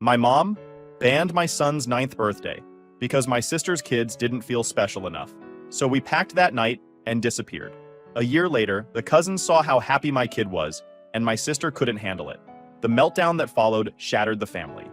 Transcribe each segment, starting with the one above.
My mom banned my son's ninth birthday because my sister's kids didn't feel special enough. So we packed that night and disappeared. A year later, the cousins saw how happy my kid was, and my sister couldn't handle it. The meltdown that followed shattered the family.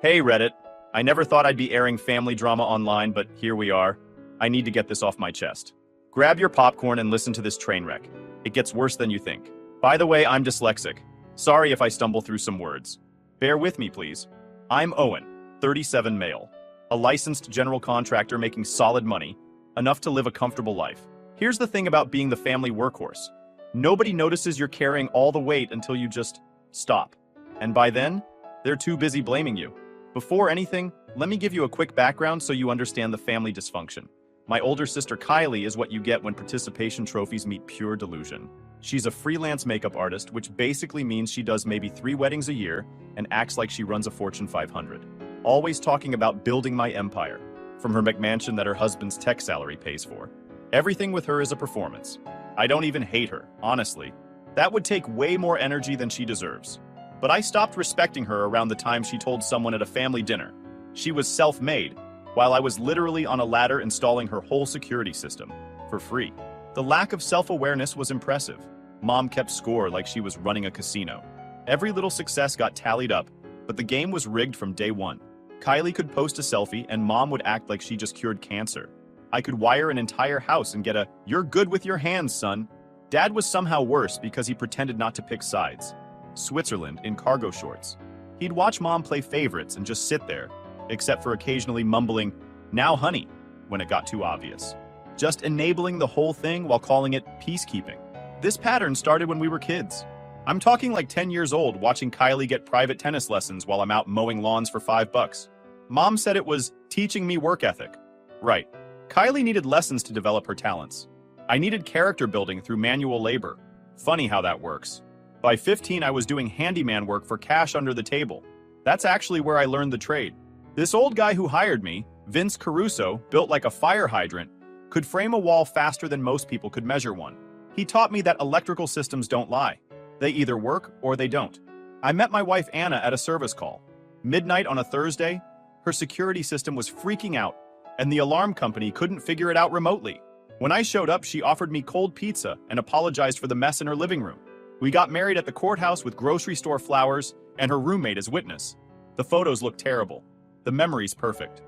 Hey Reddit, I never thought I'd be airing family drama online, but here we are. I need to get this off my chest. Grab your popcorn and listen to this train wreck. It gets worse than you think. By the way, I'm dyslexic. Sorry if I stumble through some words. Bear with me, please. I'm Owen, 37 male, a licensed general contractor making solid money, enough to live a comfortable life. Here's the thing about being the family workhorse. Nobody notices you're carrying all the weight until you just stop. And by then, they're too busy blaming you. Before anything, let me give you a quick background so you understand the family dysfunction. My older sister Kylie is what you get when participation trophies meet pure delusion. She's a freelance makeup artist, which basically means she does maybe 3 weddings a year and acts like she runs a Fortune 500. Always talking about building my empire, from her McMansion that her husband's tech salary pays for. Everything with her is a performance. I don't even hate her, honestly. That would take way more energy than she deserves. But I stopped respecting her around the time she told someone at a family dinner she was self-made, while I was literally on a ladder installing her whole security system for free. The lack of self-awareness was impressive. Mom kept score like she was running a casino. Every little success got tallied up, but the game was rigged from day one. Kylie could post a selfie and Mom would act like she just cured cancer. I could wire an entire house and get a "you're good with your hands, son." Dad was somehow worse because he pretended not to pick sides. Switzerland in cargo shorts. He'd watch Mom play favorites and just sit there, except for occasionally mumbling, "Now honey," when it got too obvious. Just enabling the whole thing while calling it peacekeeping. This pattern started when we were kids. I'm talking like 10 years old watching Kylie get private tennis lessons while I'm out mowing lawns for $5. Mom said it was teaching me work ethic. Right. Kylie needed lessons to develop her talents. I needed character building through manual labor. Funny how that works. By 15, I was doing handyman work for cash under the table. That's actually where I learned the trade. This old guy who hired me, Vince Caruso, built like a fire hydrant, could frame a wall faster than most people could measure one. He taught me that electrical systems don't lie. They either work or they don't. I met my wife Anna at a service call. Midnight on a Thursday, her security system was freaking out, and the alarm company couldn't figure it out remotely. When I showed up, she offered me cold pizza and apologized for the mess in her living room. We got married at the courthouse with grocery store flowers and her roommate as witness. The photos look terrible. The memory's perfect.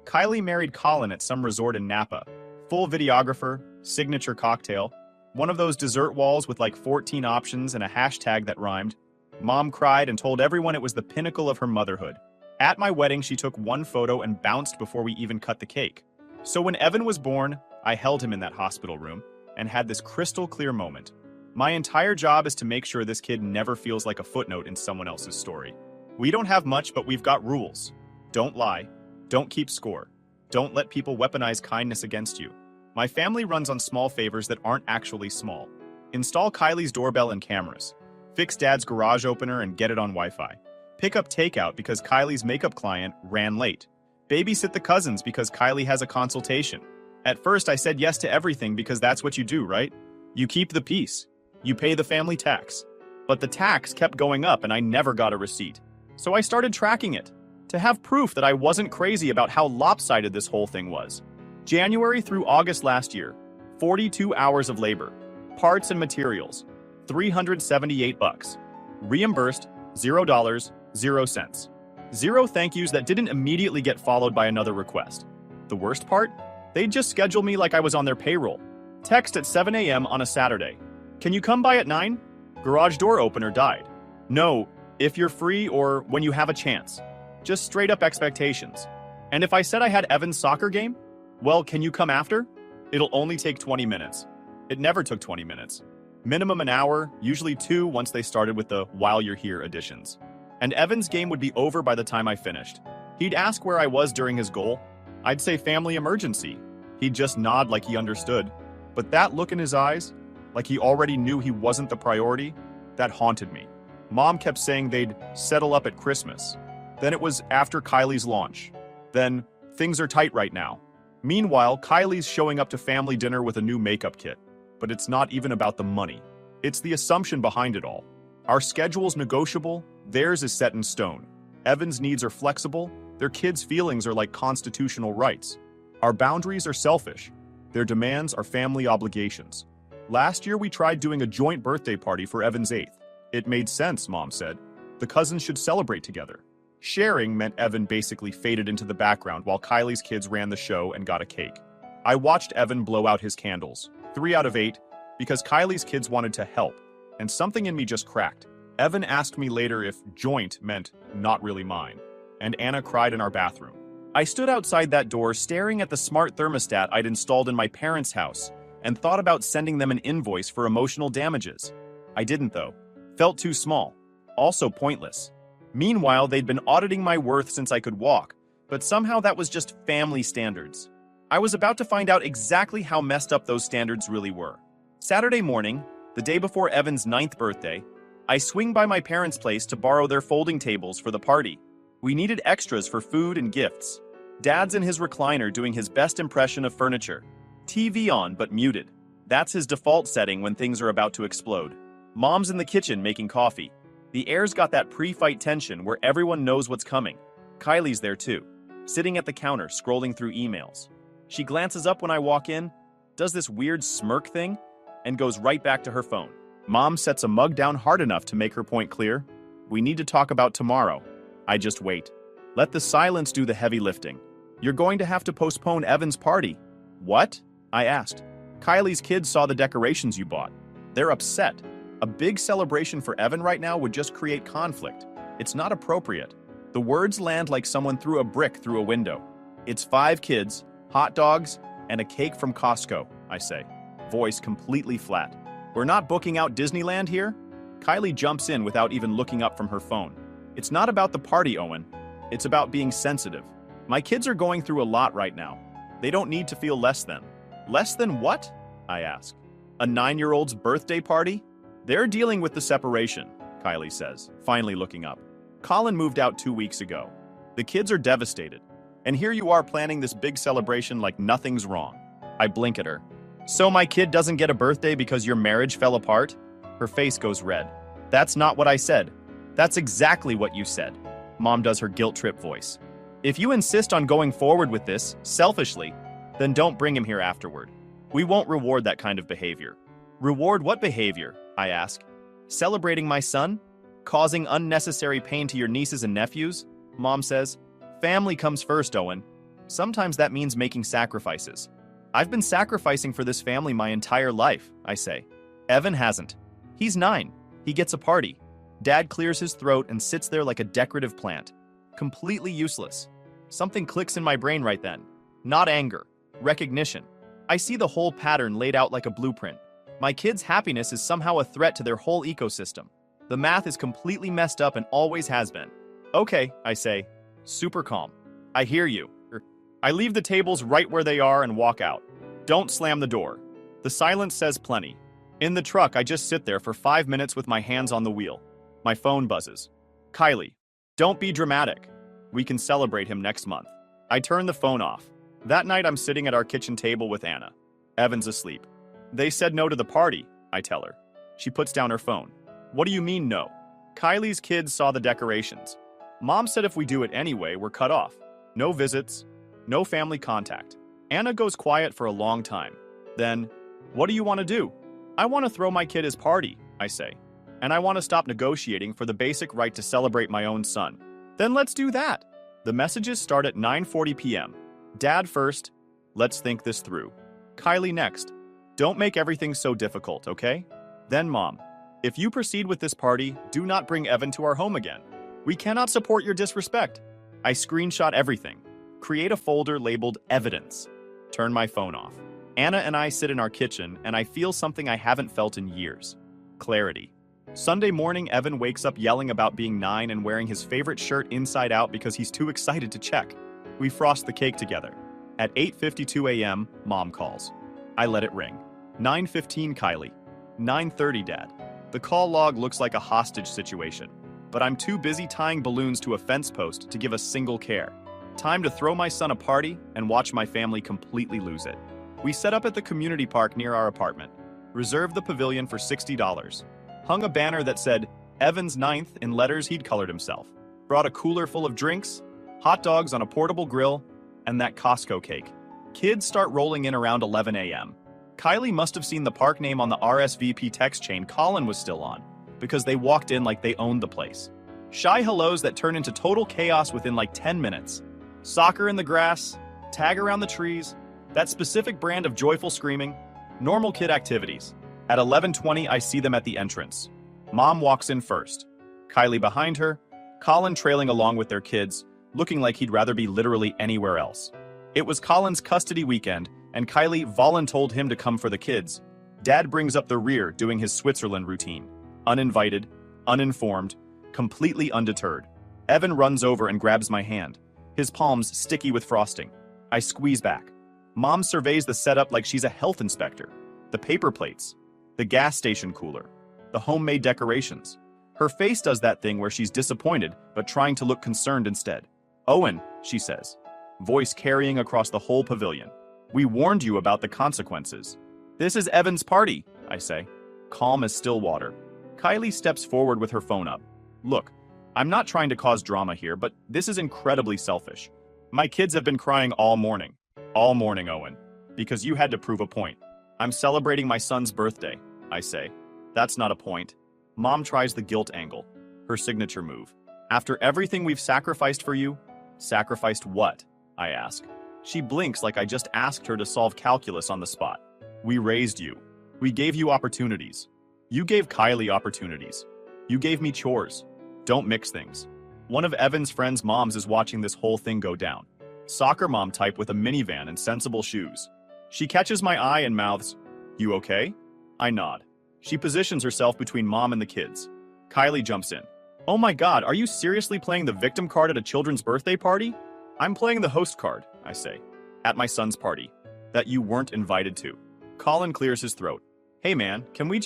Kylie married Colin at some resort in Napa. Full videographer, signature cocktail, one of those dessert walls with like 14 options and a hashtag that rhymed. Mom cried and told everyone it was the pinnacle of her motherhood. At my wedding, she took one photo and bounced before we even cut the cake. So when Evan was born, I held him in that hospital room and had this crystal clear moment. My entire job is to make sure this kid never feels like a footnote in someone else's story. We don't have much, but we've got rules. Don't lie. Don't keep score. Don't let people weaponize kindness against you. My family runs on small favors that aren't actually small. Install Kylie's doorbell and cameras. Fix Dad's garage opener and get it on Wi-Fi. Pick up takeout because Kylie's makeup client ran late. Babysit the cousins because Kylie has a consultation. At first, I said yes to everything because that's what you do, right? You keep the peace. You pay the family tax. But the tax kept going up and I never got a receipt. So I started tracking it, to have proof that I wasn't crazy about how lopsided this whole thing was. January through August last year, 42 hours of labor, parts and materials, $378. Reimbursed, $0, 0 cents. 0 thank yous that didn't immediately get followed by another request. The worst part? They'd just schedule me like I was on their payroll. Text at 7 a.m. on a Saturday. Can you come by at 9? Garage door opener died. No, if you're free or when you have a chance. Just straight up expectations. And if I said I had Evan's soccer game? Well, can you come after? It'll only take 20 minutes. It never took 20 minutes. Minimum an hour, usually 2 once they started with the while you're here additions. And Evan's game would be over by the time I finished. He'd ask where I was during his goal. I'd say family emergency. He'd just nod like he understood. But that look in his eyes, like he already knew he wasn't the priority, that haunted me. Mom kept saying they'd settle up at Christmas. Then it was after Kylie's launch. Then, things are tight right now. Meanwhile, Kylie's showing up to family dinner with a new makeup kit. But it's not even about the money. It's the assumption behind it all. Our schedule's negotiable, theirs is set in stone. Evan's needs are flexible, their kids' feelings are like constitutional rights. Our boundaries are selfish. Their demands are family obligations. Last year we tried doing a joint birthday party for Evan's 8th. It made sense, Mom said. The cousins should celebrate together. Sharing meant Evan basically faded into the background while Kylie's kids ran the show and got a cake. I watched Evan blow out his candles, 3 out of 8, because Kylie's kids wanted to help, and something in me just cracked. Evan asked me later if joint meant not really mine, and Anna cried in our bathroom. I stood outside that door staring at the smart thermostat I'd installed in my parents' house and thought about sending them an invoice for emotional damages. I didn't though. Felt too small. Also pointless. Meanwhile, they'd been auditing my worth since I could walk, but somehow that was just family standards. I was about to find out exactly how messed up those standards really were. Saturday morning, the day before Evan's 9th birthday, I swing by my parents' place to borrow their folding tables for the party. We needed extras for food and gifts. Dad's in his recliner doing his best impression of furniture. TV on but muted. That's his default setting when things are about to explode. Mom's in the kitchen making coffee. The air's got that pre-fight tension where everyone knows what's coming. Kylie's there too, sitting at the counter scrolling through emails. She glances up when I walk in, does this weird smirk thing, and goes right back to her phone. Mom sets a mug down hard enough to make her point clear. We need to talk about tomorrow. I just wait. Let the silence do the heavy lifting. You're going to have to postpone Evan's party. What? I asked. Kylie's kids saw the decorations you bought. They're upset. A big celebration for Evan right now would just create conflict. It's not appropriate. The words land like someone threw a brick through a window. It's 5 kids, hot dogs, and a cake from Costco, I say, voice completely flat. We're not booking out Disneyland here? Kylie jumps in without even looking up from her phone. It's not about the party, Owen. It's about being sensitive. My kids are going through a lot right now. They don't need to feel less than. Less than what? I ask. A 9-year-old's birthday party? They're dealing with the separation, Kylie says, finally looking up. Colin moved out 2 weeks ago. The kids are devastated. And here you are planning this big celebration like nothing's wrong. I blink at her. So my kid doesn't get a birthday because your marriage fell apart? Her face goes red. That's not what I said. That's exactly what you said. Mom does her guilt trip voice. If you insist on going forward with this, selfishly, then don't bring him here afterward. We won't reward that kind of behavior. Reward what behavior? I ask. Celebrating my son? Causing unnecessary pain to your nieces and nephews? Mom says. Family comes first, Owen. Sometimes that means making sacrifices. I've been sacrificing for this family my entire life, I say. Evan hasn't. He's 9. He gets a party. Dad clears his throat and sits there like a decorative plant. Completely useless. Something clicks in my brain right then. Not anger. Recognition. I see the whole pattern laid out like a blueprint. My kids' happiness is somehow a threat to their whole ecosystem. The math is completely messed up and always has been. Okay, I say, super calm. I hear you. I leave the tables right where they are and walk out. Don't slam the door. The silence says plenty. In the truck, I just sit there for 5 minutes with my hands on the wheel. My phone buzzes. Kylie, don't be dramatic. We can celebrate him next month. I turn the phone off. That night, I'm sitting at our kitchen table with Anna. Evan's asleep. They said no to the party, I tell her. She puts down her phone. What do you mean no? Kylie's kids saw the decorations. Mom said if we do it anyway, we're cut off. No visits, no family contact. Anna goes quiet for a long time. Then, what do you want to do? I want to throw my kid his party, I say. And I want to stop negotiating for the basic right to celebrate my own son. Then let's do that. The messages start at 9:40 p.m. Dad first. Let's think this through. Kylie next. Don't make everything so difficult, okay? Then Mom. If you proceed with this party, do not bring Evan to our home again. We cannot support your disrespect. I screenshot everything. Create a folder labeled evidence. Turn my phone off. Anna and I sit in our kitchen and I feel something I haven't felt in years. Clarity. Sunday morning, Evan wakes up yelling about being 9 and wearing his favorite shirt inside out because he's too excited to check. We frost the cake together. At 8:52 a.m., Mom calls. I let it ring. 9:15 Kylie. 9:30 Dad. The call log looks like a hostage situation, but I'm too busy tying balloons to a fence post to give a single care. Time to throw my son a party and watch my family completely lose it. We set up at the community park near our apartment. Reserved the pavilion for $60. Hung a banner that said, Evan's 9th in letters he'd colored himself. Brought a cooler full of drinks, hot dogs on a portable grill, and that Costco cake. Kids start rolling in around 11 a.m. Kylie must have seen the park name on the RSVP text chain Colin was still on, because they walked in like they owned the place. Shy hellos that turn into total chaos within like 10 minutes. Soccer in the grass, tag around the trees, that specific brand of joyful screaming, normal kid activities. At 11:20, I see them at the entrance. Mom walks in first, Kylie behind her, Colin trailing along with their kids, looking like he'd rather be literally anywhere else. It was Colin's custody weekend, and Kylie voluntold him to come for the kids. Dad brings up the rear doing his Switzerland routine. Uninvited, uninformed, completely undeterred. Evan runs over and grabs my hand, his palms sticky with frosting. I squeeze back. Mom surveys the setup like she's a health inspector. The paper plates, the gas station cooler, the homemade decorations. Her face does that thing where she's disappointed but trying to look concerned instead. "Owen," she says, voice carrying across the whole pavilion. "We warned you about the consequences." "This is Evan's party," I say, calm as still water. Kylie steps forward with her phone up. "Look, I'm not trying to cause drama here, but this is incredibly selfish. My kids have been crying all morning, Owen, because you had to prove a point. I'm celebrating my son's birthday," I say. "That's not a point." Mom tries the guilt angle, her signature move. "After everything we've sacrificed for you?" "Sacrificed what?" I ask. She blinks like I just asked her to solve calculus on the spot. "We raised you. We gave you opportunities. You gave Kylie opportunities. You gave me chores. Don't mix things." One of Evan's friend's moms is watching this whole thing go down. Soccer mom type with a minivan and sensible shoes. She catches my eye and mouths, "You okay?" I nod. She positions herself between mom and the kids. Kylie jumps in. "Oh my god, are you seriously playing the victim card at a children's birthday party?" "I'm playing the host card," I say, "at my son's party, that you weren't invited to." Colin clears his throat. "Hey man, can we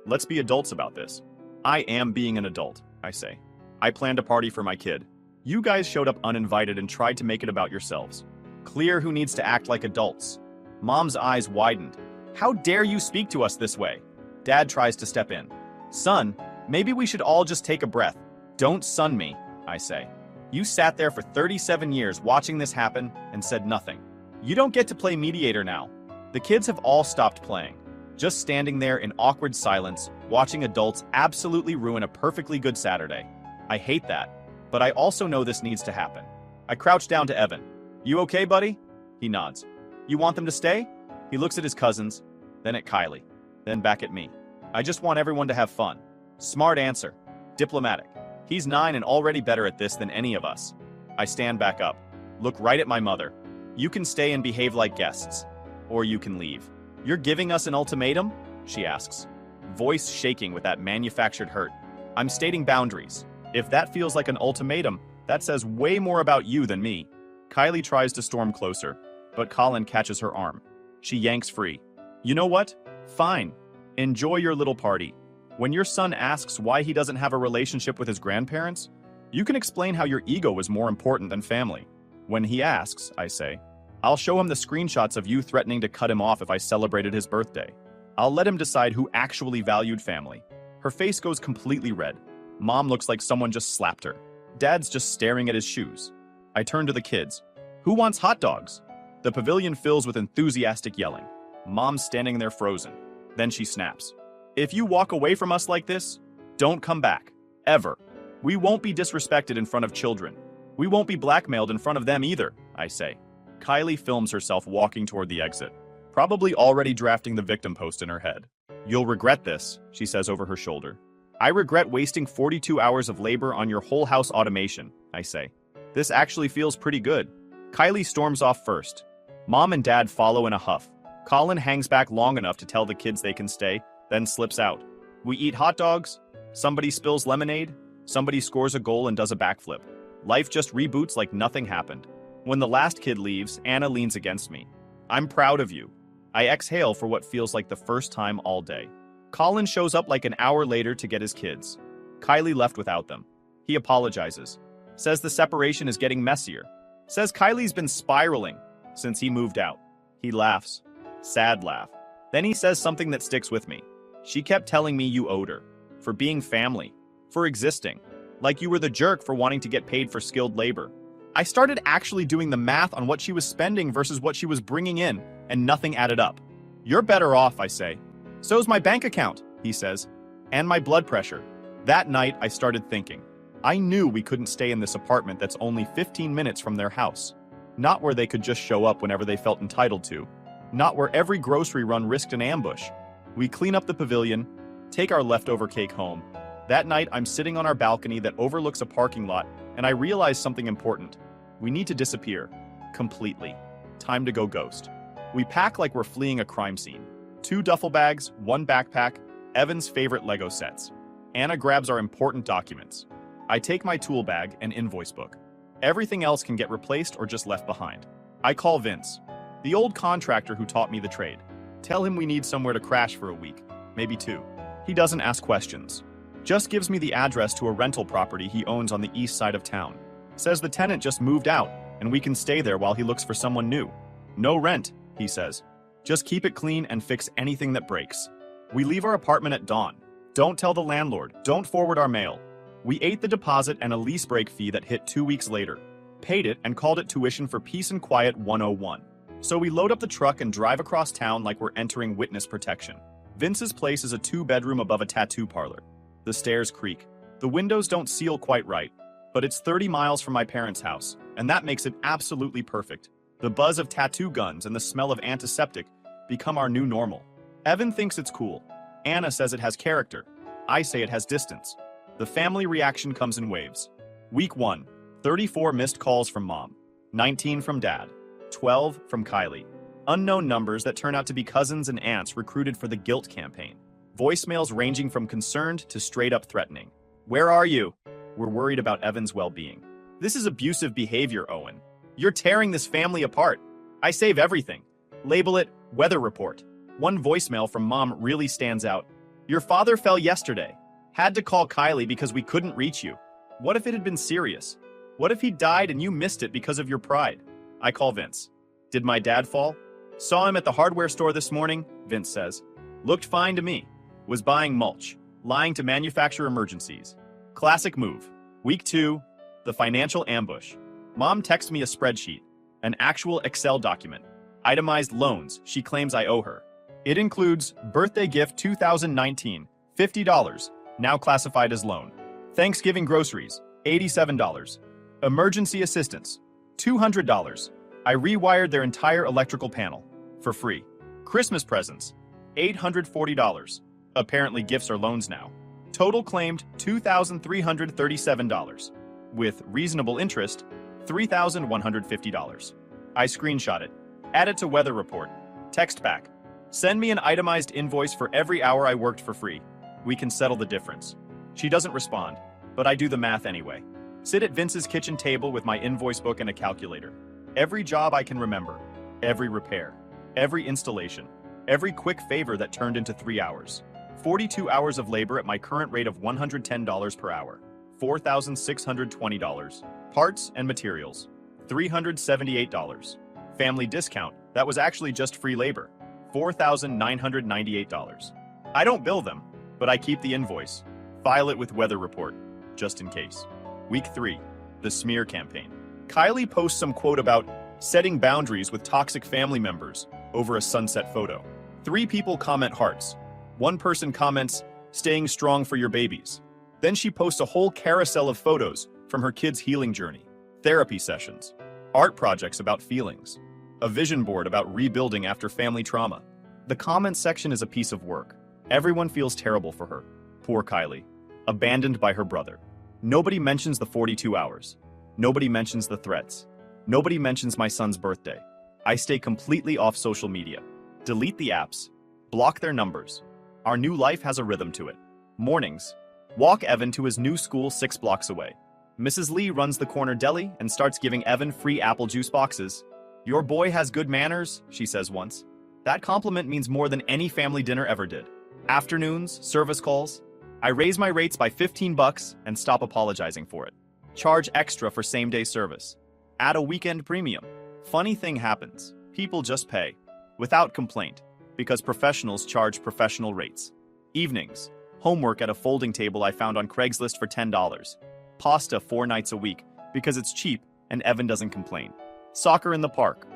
let's be adults about this." "I am being an adult," I say. "I planned a party for my kid. You guys showed up uninvited and tried to make it about yourselves. Clear who needs to act like adults." Mom's eyes widened. "How dare you speak to us this way?" Dad tries to step in. "Son, maybe we should all just take a breath." "Don't son me," I say. "You sat there for 37 years watching this happen and said nothing. You don't get to play mediator now." The kids have all stopped playing, just standing there in awkward silence, watching adults absolutely ruin a perfectly good Saturday. I hate that, but I also know this needs to happen. I crouch down to Evan. "You okay, buddy?" He nods. "You want them to stay?" He looks at his cousins, then at Kylie, then back at me. "I just want everyone to have fun." Smart answer. Diplomatic. He's 9 and already better at this than any of us. I stand back up, look right at my mother. "You can stay and behave like guests, or you can leave." "You're giving us an ultimatum?" she asks, voice shaking with that manufactured hurt. "I'm stating boundaries. If that feels like an ultimatum, that says way more about you than me." Kylie tries to storm closer, but Colin catches her arm. She yanks free. "You know what? Fine. Enjoy your little party. When your son asks why he doesn't have a relationship with his grandparents, you can explain how your ego was more important than family." "When he asks," I say, "I'll show him the screenshots of you threatening to cut him off if I celebrated his birthday. I'll let him decide who actually valued family." Her face goes completely red. Mom looks like someone just slapped her. Dad's just staring at his shoes. I turn to the kids. "Who wants hot dogs?" The pavilion fills with enthusiastic yelling. Mom's standing there frozen. Then she snaps. "If you walk away from us like this, don't come back. Ever. We won't be disrespected in front of children. We won't be blackmailed in front of them either," I say. Kylie films herself walking toward the exit, probably already drafting the victim post in her head. "You'll regret this," she says over her shoulder. "I regret wasting 42 hours of labor on your whole house automation," I say. "This actually feels pretty good." Kylie storms off first. Mom and Dad follow in a huff. Colin hangs back long enough to tell the kids they can stay, then slips out. We eat hot dogs, somebody spills lemonade, somebody scores a goal and does a backflip. Life just reboots like nothing happened. When the last kid leaves, Anna leans against me. "I'm proud of you." I exhale for what feels like the first time all day. Colin shows up like an hour later to get his kids. Kylie left without them. He apologizes. Says the separation is getting messier. Says Kylie's been spiraling since he moved out. He laughs. Sad laugh. Then he says something that sticks with me. "She kept telling me you owed her. For being family. For existing." Like you were the jerk for wanting to get paid for skilled labor. I started actually doing the math on what she was spending versus what she was bringing in, and nothing added up. You're better off, I say. So's my bank account, he says, and my blood pressure. That night, I started thinking. I knew we couldn't stay in this apartment that's only 15 minutes from their house. Not where they could just show up whenever they felt entitled to. Not where every grocery run risked an ambush. We clean up the pavilion, take our leftover cake home. That night, I'm sitting on our balcony that overlooks a parking lot, and I realize something important. We need to disappear. Completely. Time to go ghost. We pack like we're fleeing a crime scene. 2 duffel bags, 1 backpack, Evan's favorite Lego sets. Anna grabs our important documents. I take my tool bag and invoice book. Everything else can get replaced or just left behind. I call Vince, the old contractor who taught me the trade. Tell him we need somewhere to crash for a week, maybe 2. He doesn't ask questions. Just gives me the address to a rental property he owns on the east side of town. Says the tenant just moved out, and we can stay there while he looks for someone new. No rent, he says. Just keep it clean and fix anything that breaks. We leave our apartment at dawn. Don't tell the landlord. Don't forward our mail. We ate the deposit and a lease break fee that hit 2 weeks later. Paid it and called it tuition for Peace and Quiet 101. So we load up the truck and drive across town like we're entering witness protection. Vince's place is a 2-bedroom above a tattoo parlor. The stairs creak. The windows don't seal quite right, but it's 30 miles from my parents' house, and that makes it absolutely perfect. The buzz of tattoo guns and the smell of antiseptic become our new normal. Evan thinks it's cool. Anna says it has character. I say it has distance. The family reaction comes in waves. Week 1, 34 missed calls from Mom, 19 from Dad, 12 from Kylie. Unknown numbers that turn out to be cousins and aunts recruited for the guilt campaign. Voicemails ranging from concerned to straight up threatening. Where are you? We're worried about Evan's well-being. This is abusive behavior, Owen. You're tearing this family apart. I save everything. Label it weather report. One voicemail from Mom really stands out. Your father fell yesterday. Had to call Kylie because we couldn't reach you. What if it had been serious? What if he died and you missed it because of your pride? I call Vince. Did my dad fall? Saw him at the hardware store this morning, Vince says. Looked fine to me. Was buying mulch. Lying to manufacture emergencies. Classic move. Week 2, the financial ambush. Mom texts me a spreadsheet, an actual Excel document. Itemized loans she claims I owe her. It includes birthday gift 2019, $50, now classified as loan. Thanksgiving groceries, $87. Emergency assistance, $200. I rewired their entire electrical panel, for free. Christmas presents, $840. Apparently gifts are loans now. Total claimed $2,337. With reasonable interest, $3,150. I screenshot it. Add it to weather report. Text back. Send me an itemized invoice for every hour I worked for free. We can settle the difference. She doesn't respond, but I do the math anyway. Sit at Vince's kitchen table with my invoice book and a calculator. Every job I can remember. Every repair. Every installation. Every quick favor that turned into 3 hours. 42 hours of labor at my current rate of $110 per hour. $4,620. Parts and materials. $378. Family discount. That was actually just free labor. $4,998. I don't bill them, but I keep the invoice. File it with weather report, just in case. Week 3, the smear campaign. Kylie posts some quote about setting boundaries with toxic family members over a sunset photo. 3 people comment hearts. 1 person comments, staying strong for your babies. Then she posts a whole carousel of photos from her kids' healing journey. Therapy sessions. Art projects about feelings. A vision board about rebuilding after family trauma. The comments section is a piece of work. Everyone feels terrible for her. Poor Kylie. Abandoned by her brother. Nobody mentions the 42 hours. Nobody mentions the threats. Nobody mentions my son's birthday. I stay completely off social media. Delete the apps. Block their numbers. Our new life has a rhythm to it. Mornings. Walk Evan to his new school 6 blocks away. Mrs. Lee runs the corner deli and starts giving Evan free apple juice boxes. Your boy has good manners, she says once. That compliment means more than any family dinner ever did. Afternoons, service calls. I raise my rates by $15 and stop apologizing for it. Charge extra for same-day service. Add a weekend premium. Funny thing happens. People just pay. Without complaint. Because professionals charge professional rates. Evenings. Homework at a folding table I found on Craigslist for $10. Pasta 4 nights a week because it's cheap and Evan doesn't complain. Soccer in the park.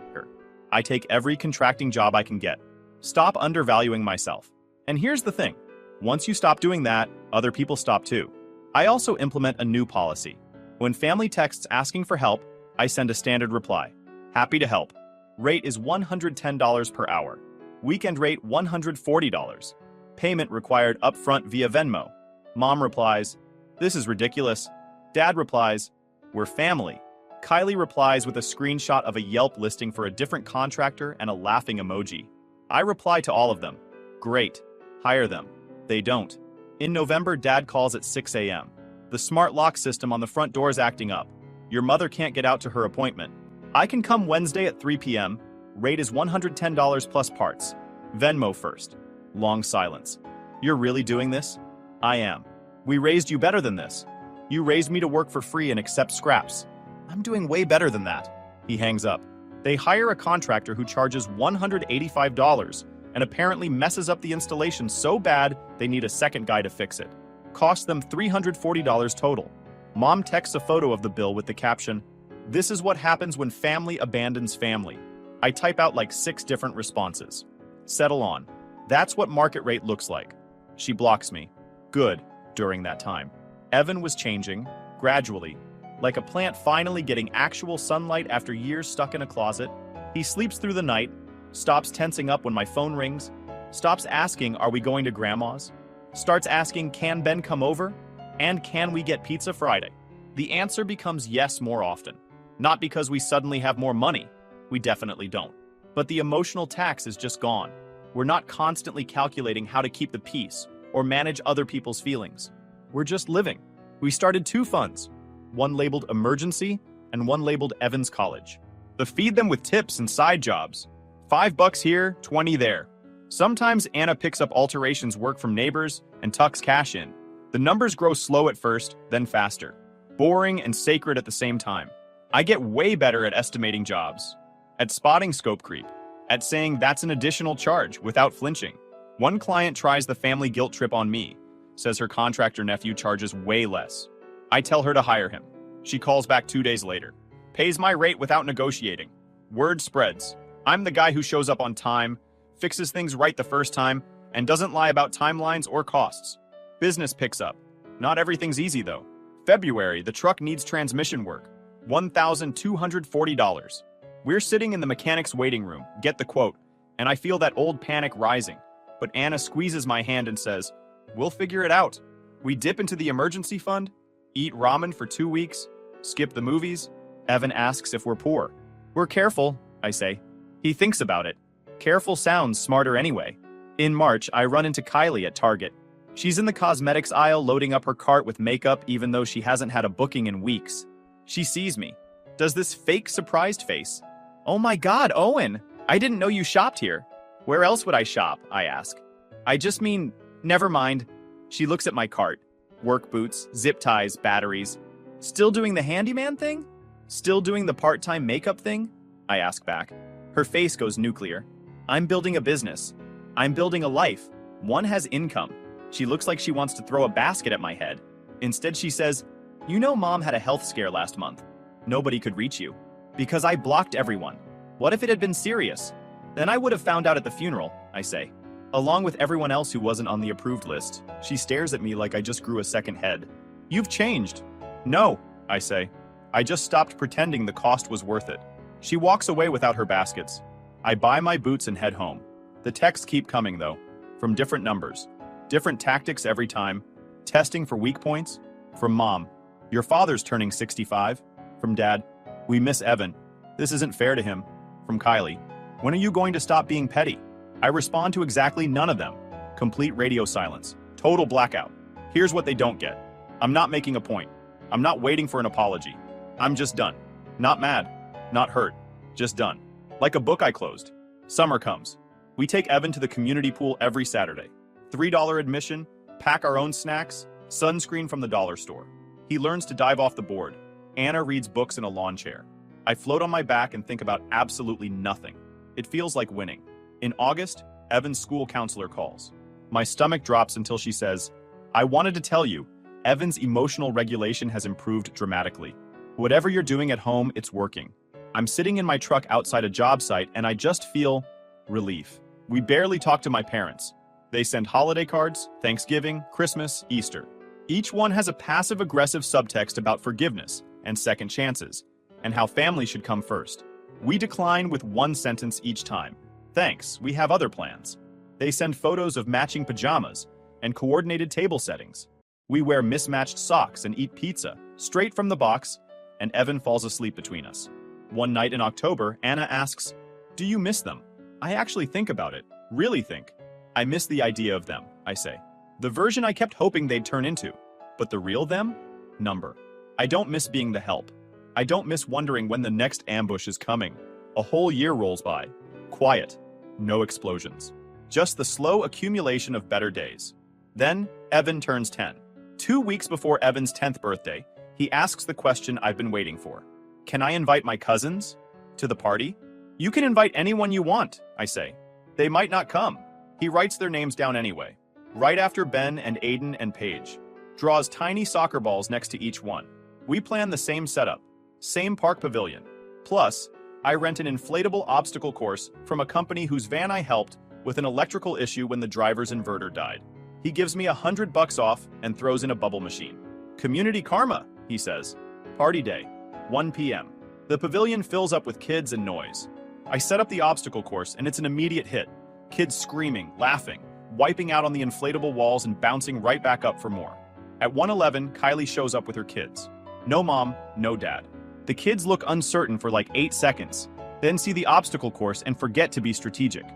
I take every contracting job I can get. Stop undervaluing myself. And here's the thing. Once you stop doing that, other people stop too. I also implement a new policy. When family texts asking for help, I send a standard reply. Happy to help. Rate is $110 per hour. Weekend rate $140. Payment required upfront via Venmo. Mom replies, "This is ridiculous." Dad replies, "We're family." Kylie replies with a screenshot of a Yelp listing for a different contractor and a laughing emoji. I reply to all of them. Great. Hire them. They don't. In November, Dad calls at 6 a.m. The smart lock system on the front door is acting up. Your mother can't get out to her appointment. I can come Wednesday at 3 p.m. Rate is $110 plus parts. Venmo first. Long silence. You're really doing this? I am. We raised you better than this. You raised me to work for free and accept scraps. I'm doing way better than that. He hangs up. They hire a contractor who charges $185 and apparently messes up the installation so bad they need a second guy to fix it. Costs them $340 total. Mom texts a photo of the bill with the caption, "This is what happens when family abandons family." I type out like 6 different responses. Settle on. That's what market rate looks like. She blocks me. Good, during that time. Evan was changing, gradually, like a plant finally getting actual sunlight after years stuck in a closet. He sleeps through the night, stops tensing up when my phone rings, stops asking, "Are we going to grandma's?" Starts asking, "Can Ben come over?" And "Can we get pizza Friday?" The answer becomes yes more often. Not because we suddenly have more money. We definitely don't. But the emotional tax is just gone. We're not constantly calculating how to keep the peace or manage other people's feelings. We're just living. We started 2 funds, one labeled emergency and one labeled Evans College. To feed them with tips and side jobs. $5 here, 20 there. Sometimes Anna picks up alterations work from neighbors and tucks cash in. The numbers grow slow at first, then faster. Boring and sacred at the same time. I get way better at estimating jobs, at spotting scope creep, at saying that's an additional charge without flinching. One client tries the family guilt trip on me, says her contractor nephew charges way less. I tell her to hire him. She calls back 2 days later. Pays my rate without negotiating. Word spreads. I'm the guy who shows up on time, fixes things right the first time, and doesn't lie about timelines or costs. Business picks up. Not everything's easy though. February, the truck needs transmission work. $1,240. We're sitting in the mechanic's waiting room, get the quote, and I feel that old panic rising. But Anna squeezes my hand and says, "We'll figure it out." We dip into the emergency fund, eat ramen for 2 weeks, skip the movies. Evan asks if we're poor. We're careful, I say. He thinks about it. Careful sounds smarter anyway. In March, I run into Kylie at Target. She's in the cosmetics aisle loading up her cart with makeup even though she hasn't had a booking in weeks. She sees me. Does this fake surprised face. "Oh my God, Owen! I didn't know you shopped here." "Where else would I shop?" I ask. "I just mean, never mind." She looks at my cart. Work boots, zip ties, batteries. "Still doing the handyman thing? Still doing the part-time makeup thing?" I ask back. Her face goes nuclear. "I'm building a business. I'm building a life. One has income." She looks like she wants to throw a basket at my head. Instead, she says, "You know Mom had a health scare last month. Nobody could reach you. Because I blocked everyone. What if it had been serious? Then I would have found out at the funeral," I say. Along with everyone else who wasn't on the approved list, she stares at me like I just grew a second head. "You've changed." "No," I say. "I just stopped pretending the cost was worth it." She walks away without her baskets. I buy my boots and head home. The texts keep coming though, from different numbers. Different tactics every time. Testing for weak points. From Mom, "Your father's turning 65. From Dad, "We miss Evan. This isn't fair to him." From Kylie, "When are you going to stop being petty?" I respond to exactly none of them. Complete radio silence. Total blackout. Here's what they don't get. I'm not making a point. I'm not waiting for an apology. I'm just done. Not mad. Not hurt. Just done. Like a book I closed. Summer comes. We take Evan to the community pool every Saturday. $3 admission, pack our own snacks, sunscreen from the dollar store. He learns to dive off the board. Anna reads books in a lawn chair. I float on my back and think about absolutely nothing. It feels like winning. In August, Evan's school counselor calls. My stomach drops until she says, "I wanted to tell you, Evan's emotional regulation has improved dramatically. Whatever you're doing at home, it's working. I'm sitting in my truck outside a job site and I just feel relief. We barely talk to my parents. They send holiday cards, Thanksgiving, Christmas, Easter. Each one has a passive-aggressive subtext about forgiveness and second chances, and how family should come first. We decline with one sentence each time. Thanks, we have other plans. They send photos of matching pajamas and coordinated table settings. We wear mismatched socks and eat pizza, straight from the box, and Evan falls asleep between us. One night in October, Anna asks, "Do you miss them?" I actually think about it, really think. I miss the idea of them, I say. The version I kept hoping they'd turn into. But the real them? Number. I don't miss being the help. I don't miss wondering when the next ambush is coming. A whole year rolls by. Quiet. No explosions. Just the slow accumulation of better days. Then, Evan turns 10. 2 weeks before Evan's 10th birthday, he asks the question I've been waiting for. Can I invite my cousins to the party? You can invite anyone you want, I say. They might not come. He writes their names down anyway. Right after Ben and Aiden and Paige. Draws tiny soccer balls next to each one. We plan the same setup. Same park pavilion. Plus, I rent an inflatable obstacle course from a company whose van I helped with an electrical issue when the driver's inverter died. He gives me $100 off and throws in a bubble machine. Community karma, he says. Party day. 1 p.m. The pavilion fills up with kids and noise. I set up the obstacle course and it's an immediate hit. Kids screaming, laughing, wiping out on the inflatable walls and bouncing right back up for more. At 1:11, Kylie shows up with her kids. No mom, no dad. The kids look uncertain for like 8 seconds, then see the obstacle course and forget to be strategic.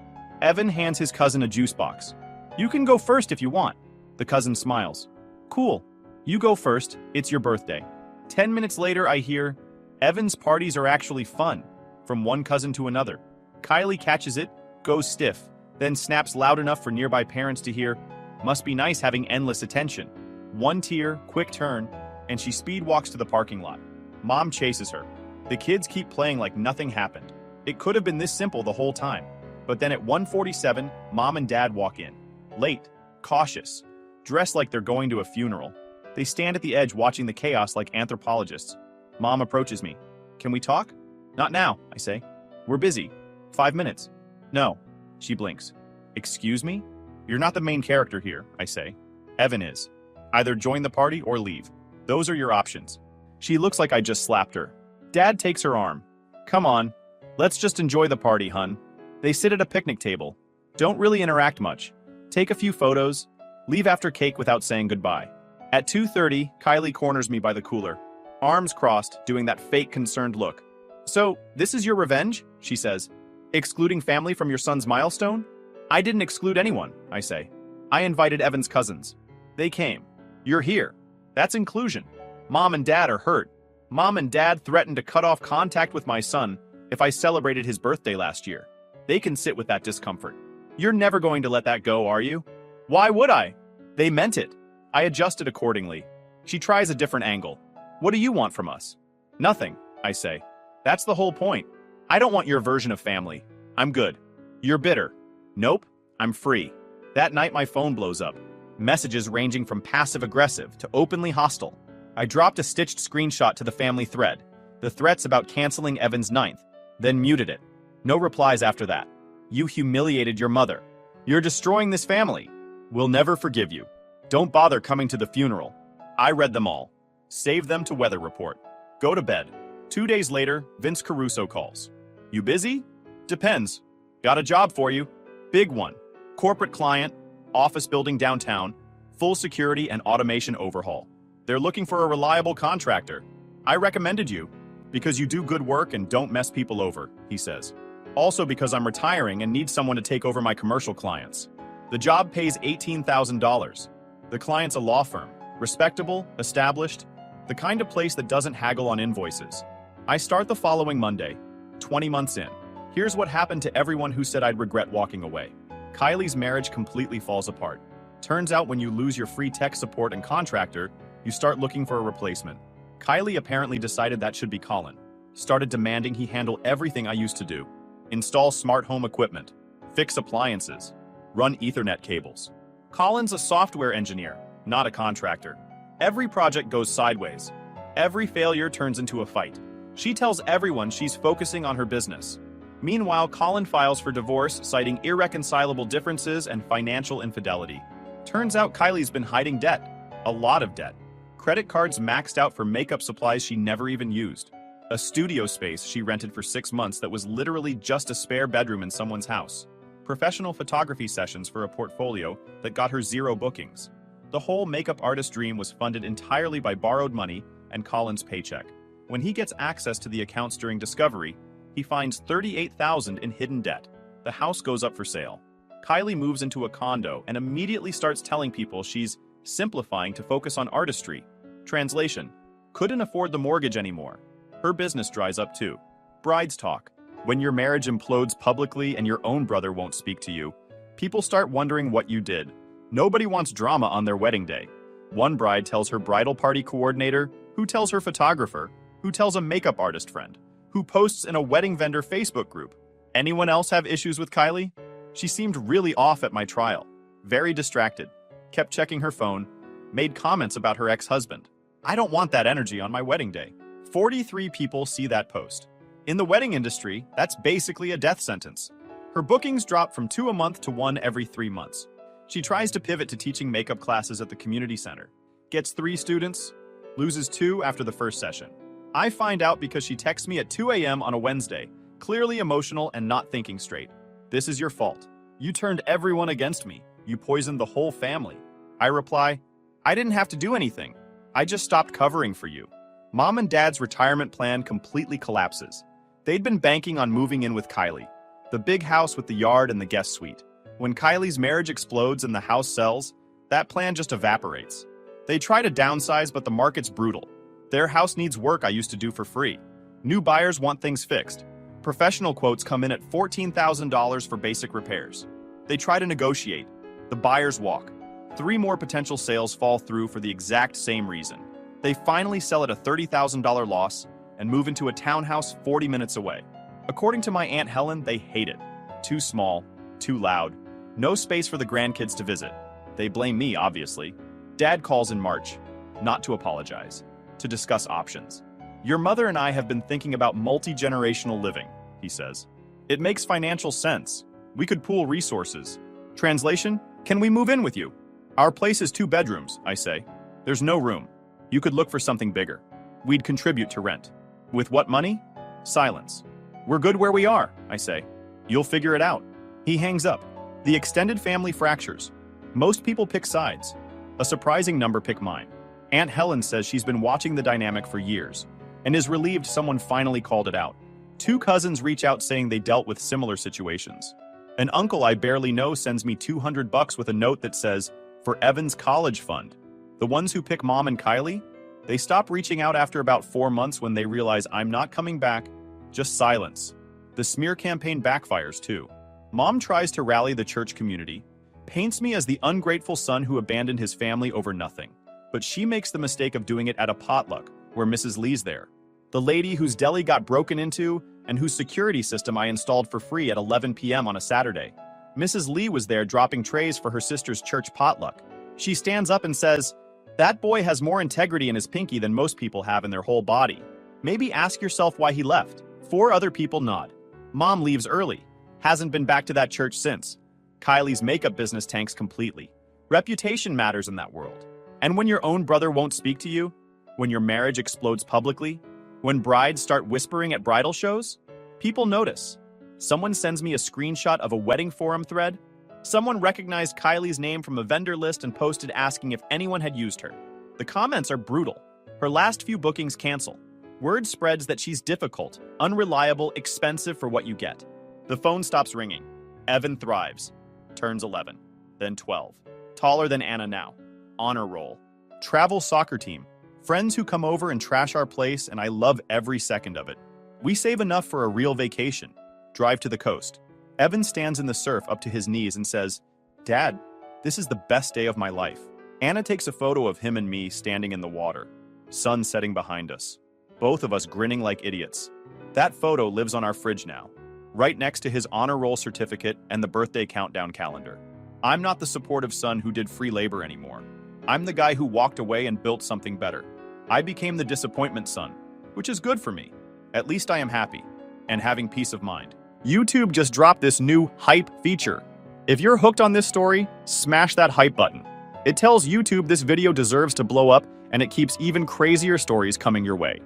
Evan hands his cousin a juice box. You can go first if you want. The cousin smiles. Cool. You go first, it's your birthday. 10 minutes later, I hear, Evan's parties are actually fun, from one cousin to another. Kylie catches it, goes stiff, then snaps loud enough for nearby parents to hear, must be nice having endless attention. One tear, quick turn, and she speed walks to the parking lot. Mom chases her. The kids keep playing like nothing happened. It could have been this simple the whole time. But then at 1:47, Mom and Dad walk in. Late, cautious, dressed like they're going to a funeral. They stand at the edge watching the chaos like anthropologists. Mom approaches me. Can we talk? Not now, I say. We're busy. 5 minutes. No. She blinks. Excuse me? You're not the main character here, I say. Evan is. Either join the party or leave. Those are your options. She looks like I just slapped her. Dad takes her arm. Come on. Let's just enjoy the party, hun. They sit at a picnic table. Don't really interact much. Take a few photos. Leave after cake without saying goodbye. At 2:30, Kylie corners me by the cooler. Arms crossed, doing that fake concerned look. So, this is your revenge? She says. Excluding family from your son's milestone? I didn't exclude anyone, I say. I invited Evan's cousins. They came. You're here. That's inclusion. Mom and Dad are hurt. Mom and Dad threatened to cut off contact with my son if I celebrated his birthday last year. They can sit with that discomfort. You're never going to let that go, are you? Why would I? They meant it. I adjusted accordingly. She tries a different angle. What do you want from us? Nothing, I say. That's the whole point. I don't want your version of family. I'm good. You're bitter. Nope, I'm free. That night my phone blows up. Messages ranging from passive-aggressive to openly hostile. I dropped a stitched screenshot to the family thread. The threats about canceling Evan's 9th, then muted it. No replies after that. You humiliated your mother. You're destroying this family. We'll never forgive you. Don't bother coming to the funeral. I read them all. Save them to Weather Report. Go to bed. 2 days later, Vince Caruso calls. You busy? Depends. Got a job for you. Big one. Corporate client, office building downtown, full security and automation overhaul. They're looking for a reliable contractor. I recommended you because you do good work and don't mess people over, he says. Also because I'm retiring and need someone to take over my commercial clients. The job pays $18,000. The client's a law firm, respectable, established, the kind of place that doesn't haggle on invoices. I start the following Monday, 20 months in. Here's what happened to everyone who said I'd regret walking away. Kylie's marriage completely falls apart. Turns out when you lose your free tech support and contractor, you start looking for a replacement. Kylie apparently decided that should be Colin. Started demanding he handle everything I used to do. Install smart home equipment, fix appliances, run Ethernet cables. Colin's a software engineer, not a contractor. Every project goes sideways. Every failure turns into a fight. She tells everyone she's focusing on her business. Meanwhile, Colin files for divorce, citing irreconcilable differences and financial infidelity. Turns out Kylie's been hiding debt. A lot of debt. Credit cards maxed out for makeup supplies she never even used. A studio space she rented for 6 months that was literally just a spare bedroom in someone's house. Professional photography sessions for a portfolio that got her 0 bookings. The whole makeup artist dream was funded entirely by borrowed money and Colin's paycheck. When he gets access to the accounts during discovery, he finds $38,000 in hidden debt. The house goes up for sale. Kylie moves into a condo and immediately starts telling people she's simplifying to focus on artistry. Translation: couldn't afford the mortgage anymore. Her business dries up too. Brides talk. When your marriage implodes publicly and your own brother won't speak to you, people start wondering what you did. Nobody wants drama on their wedding day. One bride tells her bridal party coordinator, who tells her photographer, who tells a makeup artist friend, who posts in a wedding vendor Facebook group. Anyone else have issues with Kylie? She seemed really off at my trial. Very distracted. Kept checking her phone. Made comments about her ex-husband. I don't want that energy on my wedding day. 43 people see that post. In the wedding industry, that's basically a death sentence. Her bookings drop from 2 a month to 1 every 3 months. She tries to pivot to teaching makeup classes at the community center. Gets 3 students, loses 2 after the first session. I find out because she texts me at 2 a.m. on a Wednesday, clearly emotional and not thinking straight. This is your fault. You turned everyone against me. You poisoned the whole family. I reply, I didn't have to do anything. I just stopped covering for you. Mom and Dad's retirement plan completely collapses. They'd been banking on moving in with Kylie. The big house with the yard and the guest suite. When Kylie's marriage explodes and the house sells, that plan just evaporates. They try to downsize, but the market's brutal. Their house needs work I used to do for free. New buyers want things fixed. Professional quotes come in at $14,000 for basic repairs. They try to negotiate. The buyers walk. 3 more potential sales fall through for the exact same reason. They finally sell at a $30,000 loss and move into a townhouse 40 minutes away. According to my Aunt Helen, they hate it. Too small, too loud, no space for the grandkids to visit. They blame me, obviously. Dad calls in March, not to apologize, to discuss options. Your mother and I have been thinking about multi-generational living, he says. It makes financial sense. We could pool resources. Translation, can we move in with you? Our place is 2 bedrooms, I say. There's no room. You could look for something bigger. We'd contribute to rent. With what money? Silence. We're good where we are, I say. You'll figure it out. He hangs up. The extended family fractures. Most people pick sides. A surprising number pick mine. Aunt Helen says she's been watching the dynamic for years and is relieved someone finally called it out. 2 cousins reach out saying they dealt with similar situations. An uncle I barely know sends me $200 with a note that says, for Evan's college fund. The ones who pick Mom and Kylie? They stop reaching out after about 4 months when they realize I'm not coming back. Just silence. The smear campaign backfires too. Mom tries to rally the church community, paints me as the ungrateful son who abandoned his family over nothing. But she makes the mistake of doing it at a potluck, where Mrs. Lee's there. The lady whose deli got broken into and whose security system I installed for free at 11 p.m. on a Saturday. Mrs. Lee was there dropping trays for her sister's church potluck. She stands up and says, that boy has more integrity in his pinky than most people have in their whole body. Maybe ask yourself why he left. 4 other people nod. Mom leaves early. Hasn't been back to that church since. Kylie's makeup business tanks completely. Reputation matters in that world. And when your own brother won't speak to you, when your marriage explodes publicly, when brides start whispering at bridal shows, people notice. Someone sends me a screenshot of a wedding forum thread. Someone recognized Kylie's name from a vendor list and posted asking if anyone had used her. The comments are brutal. Her last few bookings cancel. Word spreads that she's difficult, unreliable, expensive for what you get. The phone stops ringing. Evan thrives. Turns 11. Then 12. Taller than Anna now. Honor roll. Travel soccer team. Friends who come over and trash our place, and I love every second of it. We save enough for a real vacation. Drive to the coast. Evan stands in the surf up to his knees and says, Dad, this is the best day of my life. Anna takes a photo of him and me standing in the water. Sun setting behind us. Both of us grinning like idiots. That photo lives on our fridge now, right next to his honor roll certificate and the birthday countdown calendar. I'm not the supportive son who did free labor anymore. I'm the guy who walked away and built something better. I became the disappointment son, which is good for me. At least I am happy and having peace of mind. YouTube just dropped this new hype feature. If you're hooked on this story, smash that hype button. It tells YouTube this video deserves to blow up, and it keeps even crazier stories coming your way.